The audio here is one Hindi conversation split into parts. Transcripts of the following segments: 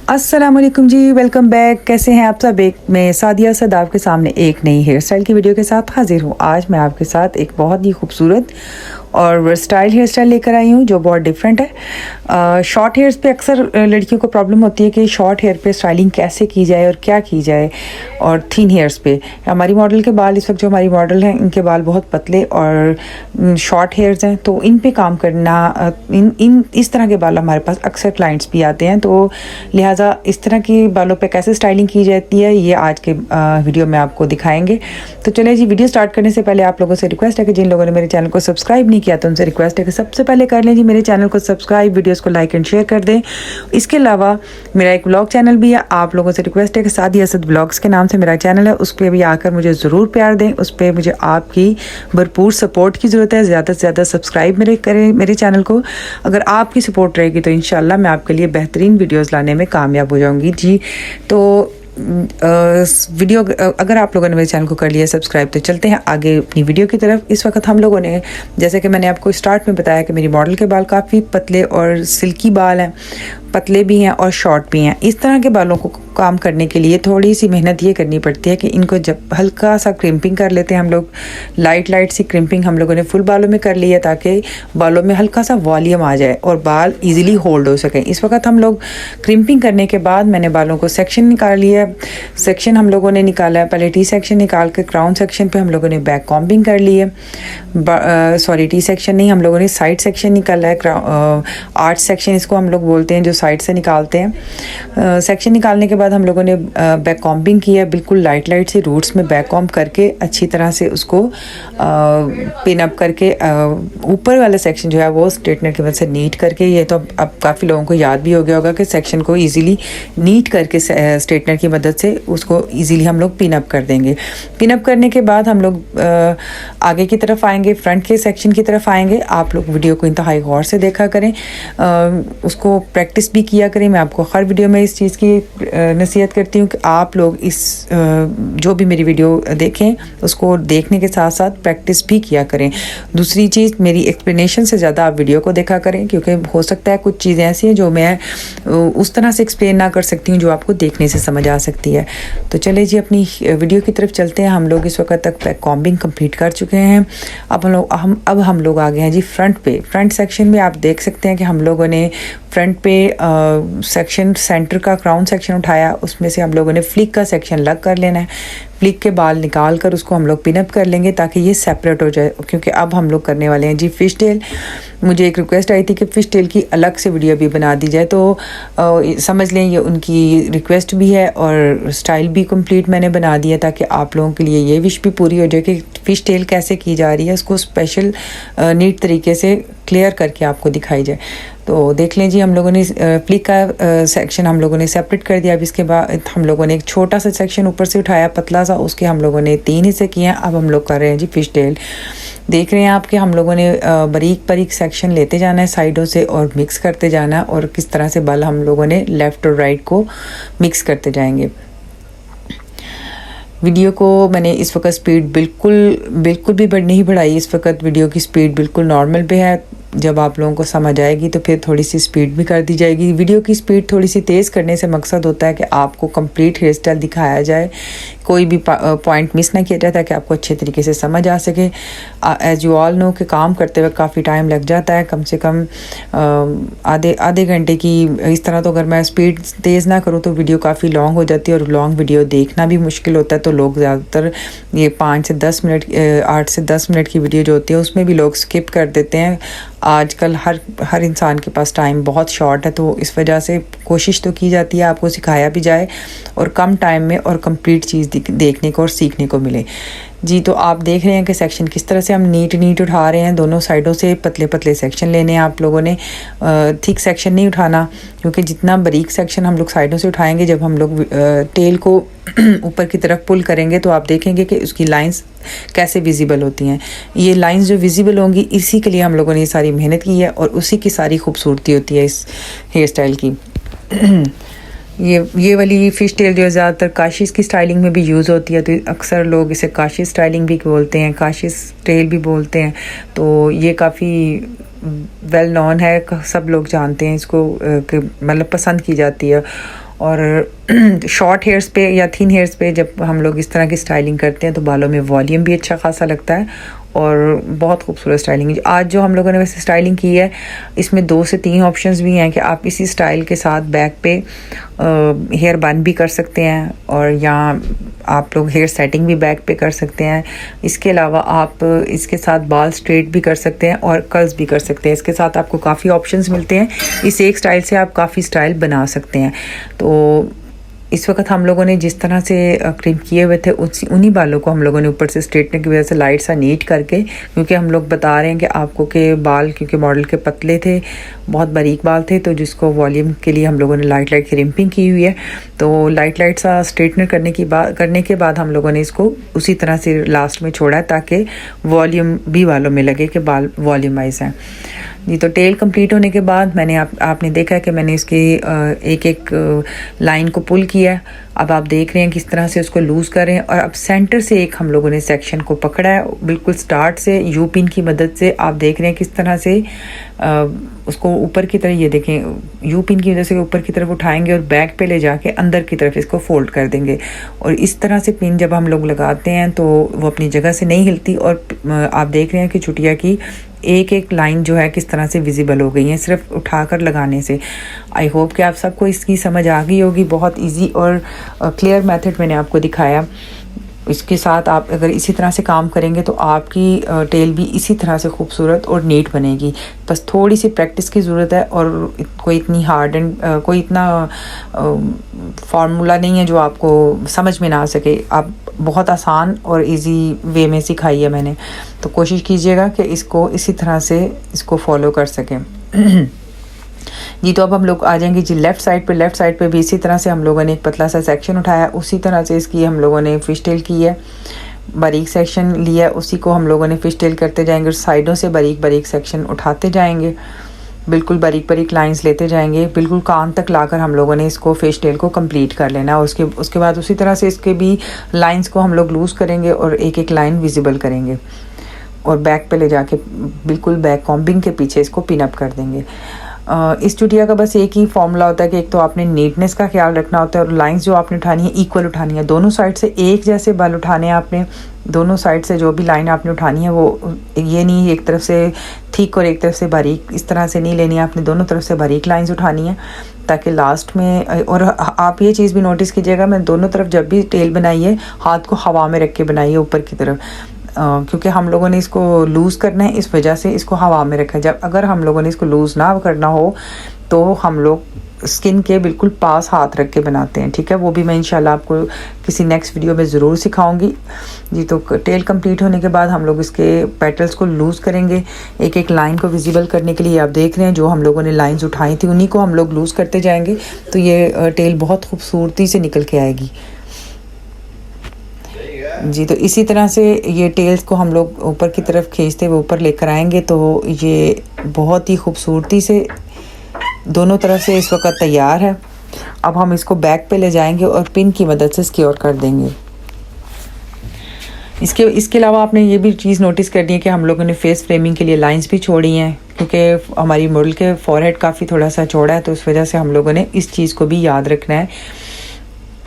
अस्सलाम वालेकुम जी, वेलकम बैक। कैसे हैं आप सब? मैं सादिया सद आपके सामने एक नई हेयर स्टाइल की वीडियो के साथ हाजिर हूँ। आज मैं आपके साथ एक बहुत ही खूबसूरत और वर्सटाइल हेयर स्टाइल लेकर आई हूँ जो बहुत डिफरेंट है। शॉर्ट हेयर्स पे अक्सर लड़कियों को प्रॉब्लम होती है कि शॉर्ट हेयर पे स्टाइलिंग कैसे की जाए और क्या की जाए, और थिन हेयर्स पे। हमारी मॉडल के बाल, इस वक्त जो हमारी मॉडल हैं, इनके बाल बहुत पतले और शॉर्ट हेयर्स हैं, तो इन पे काम करना, इस तरह के बाल हमारे पास अक्सर क्लाइंट्स भी आते हैं, तो लिहाजा इस तरह के बालों पे कैसे स्टाइलिंग की जाती है ये आज के वीडियो में आपको दिखाएंगे। तो चलिए जी, वीडियो स्टार्ट करने से पहले आप लोगों से रिक्वेस्ट है कि जिन लोगों ने मेरे चैनल को सब्सक्राइब नहीं किया तो उनसे रिक्वेस्ट है कि सबसे पहले कर लें जी मेरे चैनल को सब्सक्राइब, वीडियोस को लाइक एंड शेयर कर दें। इसके अलावा मेरा एक ब्लॉग चैनल भी है, आप लोगों से रिक्वेस्ट है कि सादिया असद ब्लॉग्स के नाम से मेरा चैनल है, उस पर भी आकर मुझे ज़रूर प्यार दें। उस पर मुझे आपकी भरपूर सपोर्ट की ज़रूरत है। ज़्यादा से ज़्यादा सब्सक्राइब करें मेरे चैनल को। अगर आपकी सपोर्ट रहेगी तो इंशाल्लाह मैं आपके लिए बेहतरीन वीडियोज़ लाने में कामयाब हो जाऊँगी जी। तो वीडियो, अगर आप लोगों ने मेरे चैनल को कर लिया सब्सक्राइब, तो चलते हैं आगे अपनी वीडियो की तरफ। इस वक्त हम लोगों ने, जैसे कि मैंने आपको स्टार्ट में बताया कि मेरी मॉडल के बाल काफ़ी पतले और सिल्की बाल हैं, पतले भी हैं और शॉर्ट भी हैं। इस तरह के बालों को काम करने के लिए थोड़ी सी मेहनत ये करनी पड़ती है कि इनको जब हल्का सा क्रिम्पिंग कर लेते हैं हम लोग, लाइट सी क्रिम्पिंग हम लोगों ने फुल बालों में कर ली है ताकि बालों में हल्का सा वॉल्यूम आ जाए और बाल इजीली होल्ड हो सकें। इस वक्त हम लोग क्रिम्पिंग करने के बाद मैंने बालों को सेक्शन निकाल लिया है। सेक्शन हम लोगों ने निकाला है, पहले टी सेक्शन निकाल के क्राउन सेक्शन पे हम लोगों ने बैक कॉम्बिंग कर ली है। सॉरी, टी सेक्शन नहीं, हम लोगों ने साइड सेक्शन निकाला है। आर्च सेक्शन इसको हम लोग बोलते हैं, जो साइड से निकालते हैं। सेक्शन निकालने के बाद हम लोगों ने बैक कॉम्बिंग किया, बिल्कुल लाइट से रूट्स में बैक कॉम्ब करके अच्छी तरह से उसको पिन अप करके ऊपर वाला सेक्शन जो है वो स्ट्रेटनर की मदद से नीट करके, ये तो अब काफ़ी लोगों को याद भी हो गया होगा कि सेक्शन को इजीली नीट करके स्ट्रेटनर की मदद से उसको इजीली हम लोग पिन अप कर देंगे। पिन अप करने के बाद हम लोग आगे की तरफ आएंगे, फ्रंट के सेक्शन की तरफ आएंगे। आप लोग वीडियो को इंतहाई गौर से देखा करें, उसको प्रैक्टिस भी किया करें। मैं आपको हर वीडियो में इस चीज़ की नसीहत करती हूँ कि आप लोग इस जो भी मेरी वीडियो देखें उसको देखने के साथ साथ प्रैक्टिस भी किया करें। दूसरी चीज़, मेरी एक्सप्लेनेशन से ज़्यादा आप वीडियो को देखा करें, क्योंकि हो सकता है कुछ चीज़ें ऐसी हैं जो मैं उस तरह से एक्सप्लेन ना कर सकती हूँ जो आपको देखने से समझ आ सकती है। तो चले जी, अपनी वीडियो की तरफ चलते हैं। हम लोग इस वक्त तक बैक कॉम्बिंग कंप्लीट कर चुके हैं। अब हम लोग आ गए हैं जी फ्रंट पे। फ्रंट सेक्शन में आप देख सकते हैं कि हम लोगों ने फ्रंट पे सेक्शन सेंटर का क्राउन सेक्शन उठाया, उसमें से हम लोगों ने फ्लिक का सेक्शन अलग कर लेना है। फ्लिक के बाल निकाल कर उसको हम लोग पिनअप कर लेंगे ताकि ये सेपरेट हो जाए, क्योंकि अब हम लोग करने वाले हैं जी फिश टेल। मुझे एक रिक्वेस्ट आई थी कि फिश टेल की अलग से वीडियो भी बना दी जाए, तो समझ लें ये उनकी रिक्वेस्ट भी है और स्टाइल भी कंप्लीट मैंने बना दिया ताकि आप लोगों के लिए ये विश भी पूरी हो जाए कि फ़िश टेल कैसे की जा रही है, उसको स्पेशल नीट तरीके से क्लियर करके आपको दिखाई जाए। तो देख लें जी, हम लोगों ने फ्लिक का सेक्शन हम लोगों ने सेपरेट कर दिया। अब इसके बाद हम लोगों ने एक छोटा सा सेक्शन ऊपर से उठाया, पतला सा, उसके हम लोगों ने 3 हिस्से किए हैं। अब हम लोग कर रहे हैं जी फिश टेल। देख रहे हैं आप कि हम लोगों ने बारीक सेक्शन लेते जाना है साइडों से और मिक्स करते जाना है, और किस तरह से बाल हम लोगों ने लेफ़्ट और राइट को मिक्स करते जाएंगे। वीडियो को मैंने इस वक्त स्पीड बिल्कुल भी नहीं बढ़ाई। इस वक्त वीडियो की स्पीड बिल्कुल नॉर्मल पे है। जब आप लोगों को समझ आएगी तो फिर थोड़ी सी स्पीड भी कर दी जाएगी। वीडियो की स्पीड थोड़ी सी तेज़ करने से मकसद होता है कि आपको कंप्लीट हेयर स्टाइल दिखाया जाए, कोई भी पॉइंट मिस ना किया जाए ताकि आपको अच्छे तरीके से समझ आ सके। एज यू ऑल नो कि काम करते वक्त काफ़ी टाइम लग जाता है, कम से कम आधे घंटे की। इस तरह तो अगर मैं स्पीड तेज़ ना करूँ तो वीडियो काफ़ी लॉन्ग हो जाती है और लॉन्ग वीडियो देखना भी मुश्किल होता है। तो लोग ज़्यादातर ये 5 से 10 मिनट, 8 से 10 मिनट की वीडियो जो होती है उसमें भी लोग स्किप कर देते हैं। आजकल हर इंसान के पास टाइम बहुत शॉर्ट है, तो इस वजह से कोशिश तो की जाती है आपको सिखाया भी जाए और कम टाइम में और कंप्लीट चीज़ देखने को और सीखने को मिले जी। तो आप देख रहे हैं कि सेक्शन किस तरह से हम नीट उठा रहे हैं। दोनों साइडों से पतले सेक्शन लेने हैं आप लोगों ने। थिक सेक्शन नहीं उठाना, क्योंकि जितना बारीक सेक्शन हम लोग साइडों से उठाएंगे, जब हम लोग टेल को ऊपर की तरफ पुल करेंगे तो आप देखेंगे कि उसकी लाइंस कैसे विजिबल होती हैं। ये लाइंस जो विजिबल होंगी, इसी के लिए हम लोगों ने ये सारी मेहनत की है और उसी की सारी खूबसूरती होती है इस हेयर स्टाइल की। ये वाली फ़िश टेल जो ज़्यादातर काशिश की स्टाइलिंग में भी यूज़ होती है, तो अक्सर लोग इसे काशिश स्टाइलिंग भी बोलते हैं, काशिश टेल भी बोलते हैं। तो ये काफ़ी वेल नोन है, सब लोग जानते हैं इसको, कि मतलब पसंद की जाती है। और शॉर्ट हेयर्स पे या थिन हेयर्स पे जब हम लोग इस तरह की स्टाइलिंग करते हैं तो बालों में वॉल्यूम भी अच्छा खासा लगता है और बहुत खूबसूरत स्टाइलिंग है। आज जो हम लोगों ने वैसे स्टाइलिंग की है इसमें 2 से 3 ऑप्शंस भी हैं कि आप इसी स्टाइल के साथ बैक पे हेयर बन भी कर सकते हैं और यहाँ आप लोग हेयर सेटिंग भी बैक पे कर सकते हैं। इसके अलावा आप इसके साथ बाल स्ट्रेट भी कर सकते हैं और कर्ल्स भी कर सकते हैं। इसके साथ आपको काफ़ी ऑप्शंस मिलते हैं। इस एक स्टाइल से आप काफ़ी स्टाइल बना सकते हैं। तो इस वक्त हम लोगों ने जिस तरह से क्रीम किए हुए थे उन्हीं बालों को हम लोगों ने ऊपर से स्ट्रेटनर की वजह से लाइट सा नीट करके, क्योंकि हम लोग बता रहे हैं कि आपको के बाल क्योंकि मॉडल के पतले थे, बहुत बारीक बाल थे, तो जिसको वॉल्यूम के लिए हम लोगों ने लाइट क्रिम्पिंग की हुई है। तो लाइट सा स्ट्रेटनर करने के बाद हम लोगों ने इसको उसी तरह से लास्ट में छोड़ा है ताकि वॉल्यूम भी बालों में लगे कि बाल वॉल्यूमाइज हैं जी। तो टेल कंप्लीट होने के बाद मैंने आपने देखा कि मैंने इसकी एक लाइन को पुल किया है। अब आप देख रहे हैं किस तरह से उसको लूज़ कर रहे हैं और अब सेंटर से एक हम लोगों ने सेक्शन को पकड़ा है, बिल्कुल स्टार्ट से यू पिन की मदद से आप देख रहे हैं किस तरह से उसको ऊपर की तरफ, ये देखें यू पिन की वजह से ऊपर की तरफ उठाएंगे और बैक पे ले जाके अंदर की तरफ इसको फोल्ड कर देंगे। और इस तरह से पिन जब हम लोग लगाते हैं तो वो अपनी जगह से नहीं हिलती और आप देख रहे हैं कि चुटिया की एक लाइन जो है किस तरह से विजिबल हो गई है सिर्फ उठाकर लगाने से। आई होप कि आप सबको इसकी समझ आ गई होगी। बहुत इजी और क्लियर मेथड मैंने आपको दिखाया। इसके साथ आप अगर इसी तरह से काम करेंगे तो आपकी टेल भी इसी तरह से खूबसूरत और नीट बनेगी। बस थोड़ी सी प्रैक्टिस की ज़रूरत है और कोई इतनी हार्ड एंड कोई इतना फार्मूला नहीं है जो आपको समझ में ना आ सके। आप बहुत आसान और इजी वे में सिखाई है मैंने, तो कोशिश कीजिएगा कि इसको इसी तरह से इसको फॉलो कर सकें जी। तो अब हम लोग आ जाएंगे जी लेफ़्ट साइड पे भी इसी तरह से हम लोगों ने एक पतला सा सेक्शन उठाया, उसी तरह से इसकी हम लोगों ने फिश टेल की है। बारीक सेक्शन लिया, उसी को हम लोगों ने फिश टेल करते जाएंगे और साइडों से बारीक सेक्शन उठाते जाएंगे, बिल्कुल बारीक लाइंस लेते जाएंगे, बिल्कुल कान तक लाकर हम लोगों ने इसको फिश टेल को कंप्लीट कर लेना। और उसके बाद उसी तरह से इसके भी लाइंस को हम लोग लूज़ करेंगे और एक लाइन विजिबल करेंगे और बैक पे ले जाके बिल्कुल बैक कॉम्बिंग के पीछे इसको पिन अप कर देंगे। इस चुटिया का बस एक ही फॉर्मूला होता है कि एक तो आपने नीटनेस का ख्याल रखना होता है और लाइंस जो आपने उठानी है इक्वल उठानी है। दोनों साइड से एक जैसे बाल उठाने हैं आपने। दोनों साइड से जो भी लाइन आपने उठानी है वो ये नहीं एक तरफ से थिक और एक तरफ से बारीक, इस तरह से नहीं लेनी है आपने। दोनों तरफ से बारीक लाइंस उठानी है ताकि लास्ट में, और आप ये चीज़ भी नोटिस कीजिएगा, मैं दोनों तरफ जब भी टेल बनाई है हाथ को हवा में रख के बनाई है ऊपर की तरफ, क्योंकि हम लोगों ने इसको लूज़ करना है, इस वजह से इसको हवा में रखा है। जब अगर हम लोगों ने इसको लूज़ ना करना हो तो हम लोग स्किन के बिल्कुल पास हाथ रख के बनाते हैं, ठीक है। वो भी मैं इंशाल्लाह आपको किसी नेक्स्ट वीडियो में ज़रूर सिखाऊंगी जी। तो टेल कंप्लीट होने के बाद हम लोग इसके पेटल्स को लूज़ करेंगे एक लाइन को विजिबल करने के लिए। आप देख रहे हैं जो हम लोगों ने लाइंस उठाई थी उन्हीं को हम लोग लूज़ करते जाएंगे तो ये टेल बहुत खूबसूरती से निकल के आएगी जी। तो इसी तरह से ये टेल्स को हम लोग ऊपर की तरफ खींचते हुए ऊपर लेकर आएंगे तो ये बहुत ही खूबसूरती से दोनों तरफ से इस वक्त तैयार है। अब हम इसको बैक पे ले जाएंगे और पिन की मदद से सिक्योर कर देंगे। इसके अलावा आपने ये भी चीज़ नोटिस करनी है कि हम लोगों ने फेस फ्रेमिंग के लिए लाइंस भी छोड़ी हैं, क्योंकि हमारी मॉडल के फॉरहेड काफ़ी थोड़ा सा चौड़ा है, तो उस वजह से हम लोगों ने इस चीज़ को भी याद रखना है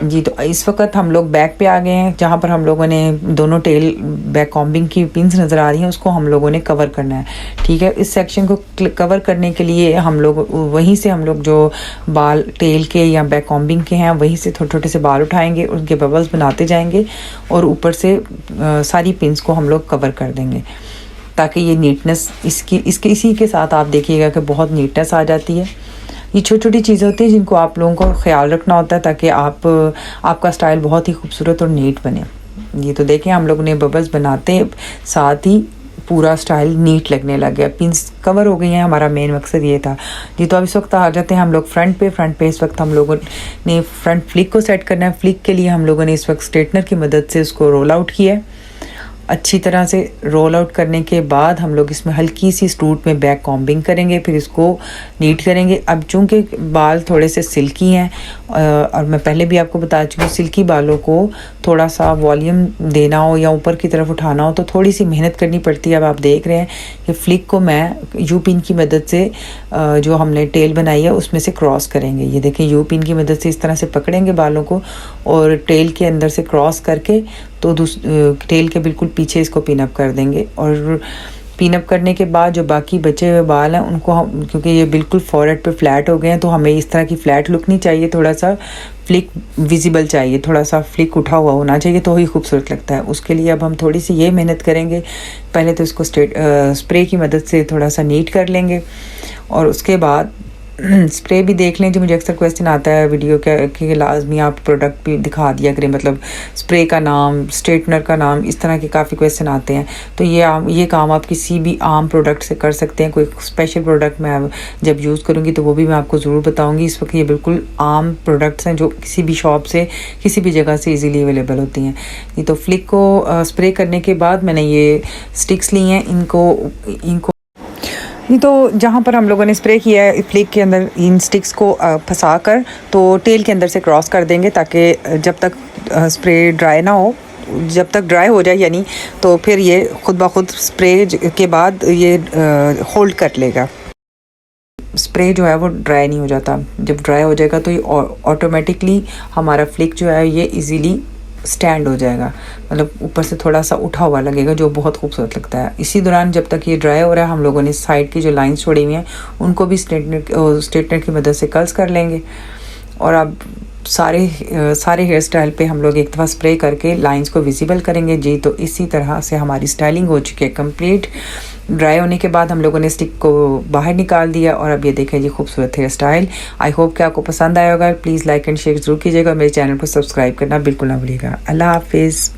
जी। तो इस वक्त हम लोग बैक पे आ गए हैं जहाँ पर हम लोगों ने दोनों टेल बैक कॉम्बिंग की पिंस नज़र आ रही हैं, उसको हम लोगों ने कवर करना है, ठीक है। इस सेक्शन को कवर करने के लिए हम लोग वहीं से हम लोग जो बाल टेल के या बैक कॉम्बिंग के हैं वहीं से छोटे छोटे से बाल उठाएंगे, उनके बबल्स बनाते जाएंगे और ऊपर से सारी पिंस को हम लोग कवर कर देंगे ताकि ये नीटनेस इसी के साथ आप देखिएगा कि बहुत नीटनेस आ जाती है। ये छोटी छोटी चीज़ें होती हैं जिनको आप लोगों को ख्याल रखना होता है ताकि आपका स्टाइल बहुत ही खूबसूरत और नीट बने। ये तो देखें हम लोग ने बबल्स बनाते साथ ही पूरा स्टाइल नीट लगने लग गया, पिंस कवर हो गई हैं, हमारा मेन मकसद ये था जी। तो अब इस वक्त आ जाते हैं हम लोग फ्रंट पे इस वक्त हम लोगों ने फ्रंट फ्लिक को सेट करना है। फ्लिक के लिए हम लोगों ने इस वक्त स्ट्रेटनर की मदद से उसको रोल आउट किया है अच्छी तरह से रोल आउट करने के बाद हम लोग इसमें हल्की सी स्ट्रूट में बैक कॉम्बिंग करेंगे, फिर इसको नीट करेंगे। अब चूँकि बाल थोड़े से सिल्की हैं और मैं पहले भी आपको बता चुकी हूँ, सिल्की बालों को थोड़ा सा वॉल्यूम देना हो या ऊपर की तरफ उठाना हो तो थोड़ी सी मेहनत करनी पड़ती है। अब आप देख रहे हैं कि फ्लिक को मैं यू पिन की मदद से जो हमने टेल बनाई है उसमें से क्रॉस करेंगे। ये देखें, यू पिन की मदद से इस तरह से पकड़ेंगे बालों को और टेल के अंदर से क्रॉस करके तो टेल के बिल्कुल पीछे इसको पिन अप कर देंगे। और पिन अप करने के बाद जो बाकी बचे हुए बाल हैं उनको हम, क्योंकि ये बिल्कुल फॉरहेड पे फ्लैट हो गए हैं, तो हमें इस तरह की फ्लैट लुक नहीं चाहिए, थोड़ा सा फ्लिक विजिबल चाहिए, थोड़ा सा फ्लिक उठा हुआ होना चाहिए, तो ही खूबसूरत लगता है। उसके लिए अब हम थोड़ी सी ये मेहनत करेंगे। पहले तो इसको स्प्रे की मदद से थोड़ा सा नीट कर लेंगे और उसके बाद स्प्रे भी देख लें। जो मुझे अक्सर क्वेश्चन आता है वीडियो के लाजमी आप प्रोडक्ट भी दिखा दिया करें, मतलब स्प्रे का नाम, स्ट्रेटनर का नाम, इस तरह के काफ़ी क्वेश्चन आते हैं। तो ये काम आप किसी भी आम प्रोडक्ट से कर सकते हैं। कोई स्पेशल प्रोडक्ट मैं जब यूज़ करूँगी तो वो भी मैं आपको ज़रूर बताऊँगी। इस वक्त ये बिल्कुल आम प्रोडक्ट्स हैं जो किसी भी शॉप से, किसी भी जगह से ईज़िली अवेलेबल होती हैं। ये तो फ्लिक को स्प्रे करने के बाद मैंने ये स्टिक्स ली हैं, इनको नहीं तो जहाँ पर हम लोगों ने स्प्रे किया है फ्लिक के अंदर, इन स्टिक्स को फंसा कर तो टेल के अंदर से क्रॉस कर देंगे, ताकि जब तक स्प्रे ड्राई ना हो, जब तक ड्राई हो जाए यानी, तो फिर ये खुद ब खुद स्प्रे के बाद ये होल्ड कर लेगा। स्प्रे जो है वो ड्राई नहीं हो जाता। जब ड्राई हो जाएगा तो ये ऑटोमेटिकली हमारा फ्लिक जो है ये इजीली स्टैंड हो जाएगा, मतलब ऊपर से थोड़ा सा उठा हुआ लगेगा, जो बहुत खूबसूरत लगता है। इसी दौरान जब तक ये ड्राई हो रहा है हम लोगों ने साइड की जो लाइंस छोड़ी हुई हैं उनको भी स्ट्रेटनर की मदद से कर्ल्स कर लेंगे। और अब सारे हेयर स्टाइल पे हम लोग एक दफ़ा स्प्रे करके लाइंस को विजिबल करेंगे जी। तो इसी तरह से हमारी स्टाइलिंग हो चुकी है कंप्लीट। ड्राई होने के बाद हम लोगों ने स्टिक को बाहर निकाल दिया और अब ये देखें जी खूबसूरत हेयर स्टाइल। आई होप कि आपको पसंद आया होगा। प्लीज़ लाइक एंड शेयर ज़रूर कीजिएगा। मेरे चैनल को सब्सक्राइब करना बिल्कुल ना भूलिएगा। अल्लाह हाफिज़।